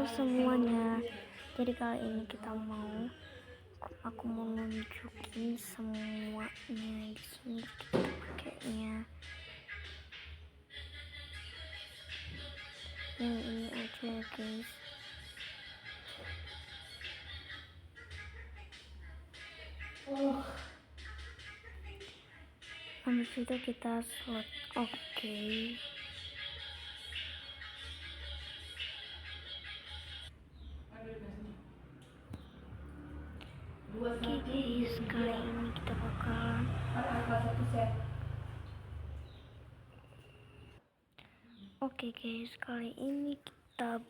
semuanya. Jadi kali ini aku mau nunjukin semuanya di sini kita pakainya. Yang ini aja ya guys. Habis itu kita slot oke. Oke guys, kali ini kita bakalan Oke guys, kali ini kita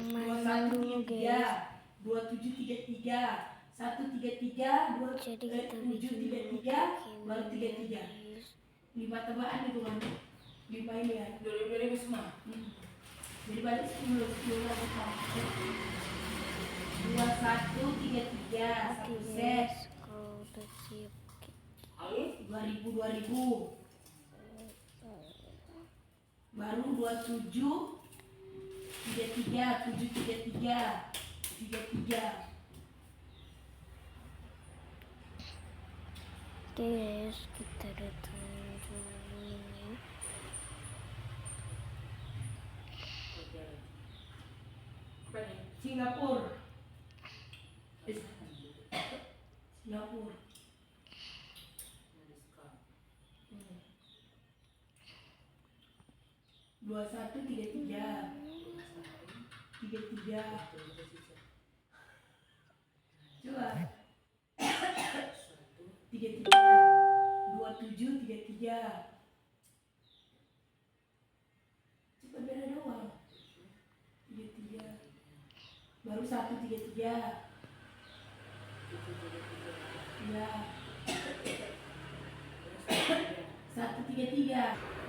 main dulu guys. 2733 133 Jadi kita bikin dulu baru 33 5 tebakan itu kan 5 ini ya dari semua jadi balik 10 lagi 2133 satu set kalau udah siap 2000 baru 27 33 733 33 guys, kita datang dulu ini. Singapura 2133 coba 33 2733 cepat beda doang 33 baru 133 ya 133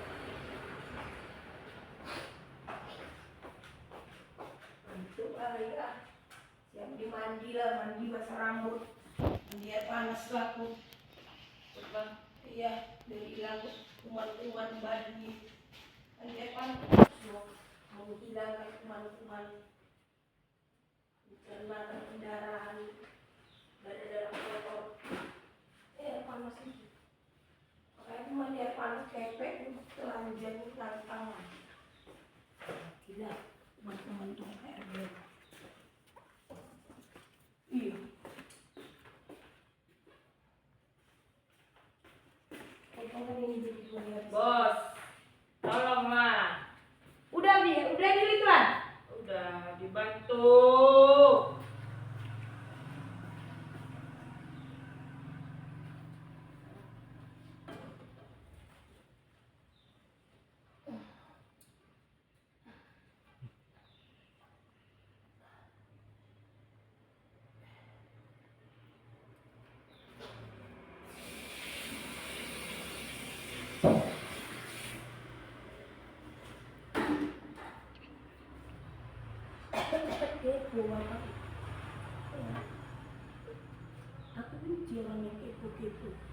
untuk ya siap dimandi lah, mandi basah rambut mandi air panas lah aku iya dari hilang kuman-kuman badan mandi air panas mau hilang kuman-kuman pencernaan pendarahan darah kotor air panas itu makanya aku mandi air panas kepek telanjang tangan gila teman-teman tuh air biru iya Bos, tolonglah. udah diri tuan Udah dibantu. aku benci orang yang kepo-kepo